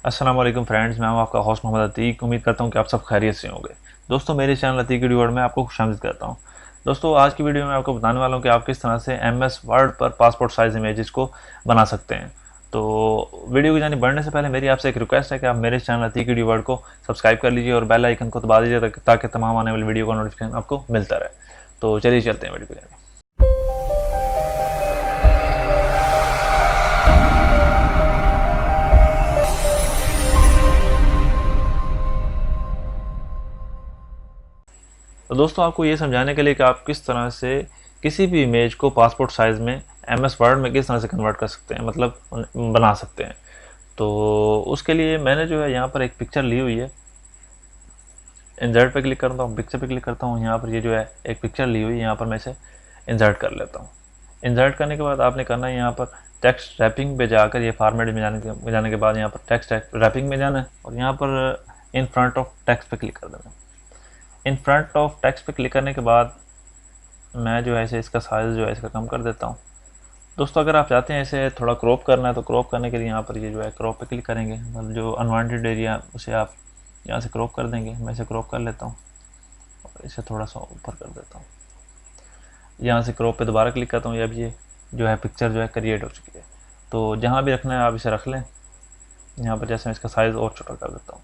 अस्सलाम वालेकुम फ्रेंड्स, मैं हूं आपका होस्ट मोहम्मद अतीक। उम्मीद करता हूं कि आप सब खैरियत से होंगे। दोस्तों, मेरे चैनल अतीक वीडियो वर्ल्ड में आपको खुशामदीद करता हूं। दोस्तों, आज की वीडियो में आपको बताने वाला हूं कि आप किस तरह से एमएस वर्ड पर पासपोर्ट साइज इमेजेस को बना सकते हैं। तो वीडियो की जानी बढ़ने से पहले मेरी आपसे एक रिक्वेस्ट है कि आप मेरे चैनल अतीक वीडियो वर्ल्ड को सब्सक्राइब कर लीजिए और बेल आइकन को दबा दीजिए ताकि तमाम आने वाली वीडियो का नोटिफिकेशन आपको मिलता रहे। तो चलिए चलते हैं वीडियो की जानी। तो दोस्तों, आपको ये समझाने के लिए कि आप किस तरह से किसी भी इमेज को पासपोर्ट साइज़ में एमएस वर्ड में किस तरह से कन्वर्ट कर सकते हैं, मतलब बना सकते हैं। तो उसके लिए मैंने जो है यहाँ पर एक पिक्चर ली हुई है। इंसर्ट पे क्लिक करता हूँ, पिक्चर पे क्लिक करता हूँ। यहाँ पर ये जो है एक पिक्चर ली हुई है, यहाँ पर मैं इसे इंसर्ट कर लेता हूँ। इंसर्ट करने के बाद आपने करना है यहाँ पर टेक्स्ट रैपिंग पे जाकर, ये फॉर्मेट में जाने के बाद यहाँ पर टेक्स्ट रैपिंग में जाना है और यहाँ पर इन फ्रंट ऑफ टेक्स्ट पे क्लिक कर देना है। इन फ्रंट ऑफ टेक्स्ट पे क्लिक करने के बाद मैं जो है इसे इसका साइज़ जो है इसका कम कर देता हूँ। दोस्तों, अगर आप चाहते हैं इसे थोड़ा क्रॉप करना है तो क्रॉप करने के लिए यहाँ पर ये जो है क्रॉप पे क्लिक करेंगे, मतलब जो अनवांटेड एरिया उसे आप यहाँ से क्रॉप कर देंगे। मैं इसे क्रॉप कर लेता हूँ और इसे थोड़ा सा ऊपर कर देता हूँ। यहाँ से क्रॉप पे दोबारा क्लिक करता हूँ। अब ये जो है पिक्चर जो है क्रिएट हो चुकी है। तो जहाँ भी रखना है आप इसे रख लें। यहाँ पर जैसे मैं इसका साइज़ और छोटा कर देता हूँ।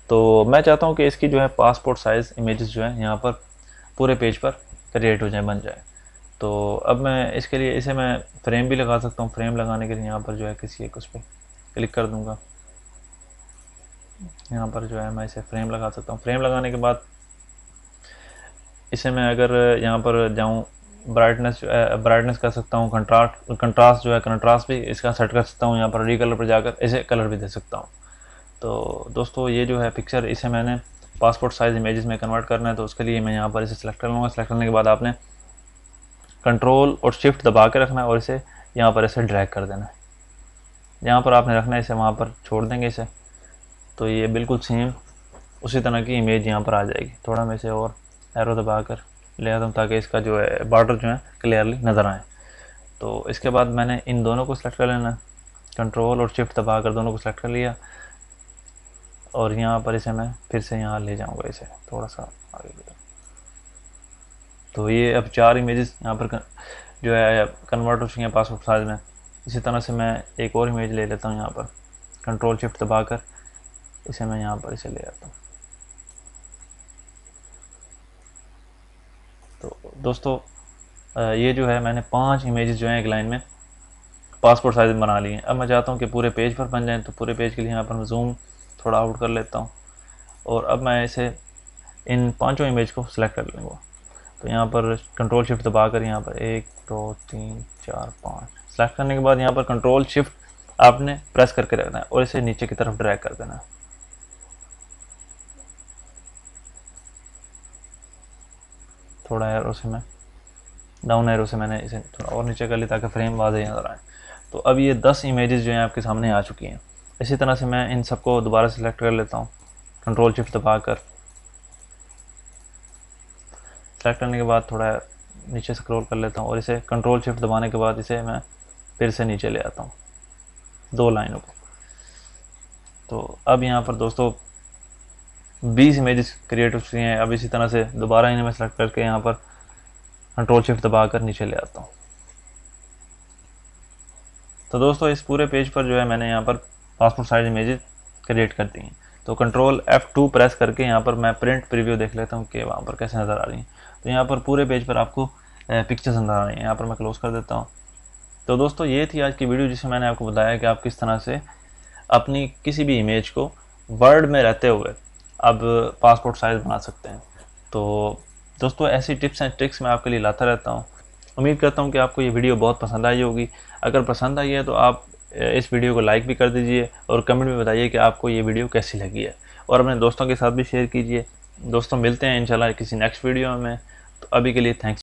तो मैं चाहता हूँ कि इसकी जो है पासपोर्ट साइज़ इमेजेस जो है यहाँ पर पूरे पेज पर क्रिएट हो जाए, बन जाए। तो अब मैं इसके लिए इसे मैं फ्रेम भी लगा सकता हूँ। फ्रेम लगाने के लिए यहाँ पर जो है किसी एक उस पर क्लिक कर दूँगा। यहाँ पर जो है मैं इसे फ्रेम लगा सकता हूँ। फ्रेम लगाने के बाद इसे मैं अगर यहाँ पर जाऊँ, ब्राइटनेस कर सकता हूँ, कंट्रास्ट जो है कंट्रास्ट भी इसका सेट कर सकता हूँ। यहाँ पर रीकलर पर जाकर इसे कलर भी दे सकता हूँ। तो दोस्तों, ये जो है पिक्चर इसे मैंने पासपोर्ट साइज़ इमेजेस में कन्वर्ट करना है। तो उसके लिए मैं यहाँ पर इसे सेलेक्ट कर लूँगा। सेलेक्ट करने के बाद आपने कंट्रोल और शिफ्ट दबा के रखना है और इसे यहाँ पर इसे ड्रैग कर देना है। यहाँ पर आपने रखना है, इसे वहाँ पर छोड़ देंगे इसे। तो ये बिल्कुल सेम उसी तरह की इमेज यहाँ पर आ जाएगी। थोड़ा मैं इसे और एरो दबा कर ले आता हूँ ताकि इसका जो है बॉर्डर जो है क्लियरली नज़र आए। तो इसके बाद मैंने इन दोनों को सिलेक्ट कर लेना है। कंट्रोल और शिफ्ट दबा कर दोनों को सिलेक्ट कर लिया और यहाँ पर इसे मैं फिर से यहाँ ले जाऊँगा, इसे थोड़ा सा आगे की तरफ। तो ये अब 4 इमेजेस यहाँ पर जो है कन्वर्ट हो चुकी हैं पासपोर्ट साइज में। इसी तरह से मैं एक और इमेज ले लेता हूँ। यहाँ पर कंट्रोल शिफ्ट दबा कर इसे मैं यहाँ पर इसे ले आता हूँ। तो दोस्तों, ये जो है मैंने 5 इमेजेस जो हैं एक लाइन में पासपोर्ट साइज में बना लिए हैं। अब मैं चाहता हूँ कि पूरे पेज पर बन जाए। तो पूरे पेज के लिए यहाँ पर मैं जूम थोड़ा आउट कर लेता हूँ और अब मैं इसे इन 5 इमेज को सिलेक्ट कर लूँगा। तो यहाँ पर कंट्रोल शिफ्ट दबा कर यहाँ पर 1 2 3 4 5 सेलेक्ट करने के बाद यहाँ पर कंट्रोल शिफ्ट आपने प्रेस करके रखना है और इसे नीचे की तरफ ड्रैग कर देना है। थोड़ा एरो से मैं डाउन एरो से मैंने इसे थोड़ा और नीचे कर लिया ताकि फ्रेम वाज़ेह नज़र आए। तो अब ये 10 इमेजेस जो हैं आपके सामने आ चुकी हैं। इसी तरह से मैं इन सबको दोबारा सेलेक्ट कर लेता हूँ। कंट्रोल शिफ्ट दबा कर सेलेक्ट करने के बाद थोड़ा नीचे स्क्रॉल कर लेता हूँ और इसे कंट्रोल शिफ्ट दबाने के बाद इसे मैं फिर से नीचे ले आता हूँ 2 लाइनों को। तो अब यहाँ पर दोस्तों 20 इमेजेस क्रिएट हो चुकी हैं। अब इसी तरह से दोबारा इन्हें मैं सेलेक्ट करके यहाँ पर कंट्रोल शिफ्ट दबा कर नीचे ले आता हूँ। तो दोस्तों, इस पूरे पेज पर जो है मैंने यहाँ पर पासपोर्ट साइज इमेजेस क्रिएट कर दी हैं। तो कंट्रोल F2 प्रेस करके यहाँ पर मैं प्रिंट प्रीव्यू देख लेता हूँ कि वहाँ पर कैसे नज़र आ रही हैं। तो यहाँ पर पूरे पेज पर आपको पिक्चर्स नज़र आ रही हैं। यहाँ पर मैं क्लोज कर देता हूँ। तो दोस्तों, ये थी आज की वीडियो जिसमें मैंने आपको बताया कि आप किस तरह से अपनी किसी भी इमेज को वर्ड में रहते हुए अब पासपोर्ट साइज़ बना सकते हैं। तो दोस्तों, ऐसी टिप्स एंड ट्रिक्स मैं आपके लिए लाता रहता हूँ। उम्मीद करता हूँ कि आपको ये वीडियो बहुत पसंद आई होगी। अगर पसंद आई है तो आप इस वीडियो को लाइक भी कर दीजिए और कमेंट में बताइए कि आपको ये वीडियो कैसी लगी है और अपने दोस्तों के साथ भी शेयर कीजिए। दोस्तों, मिलते हैं इंशाल्लाह किसी नेक्स्ट वीडियो में। तो अभी के लिए थैंक्स।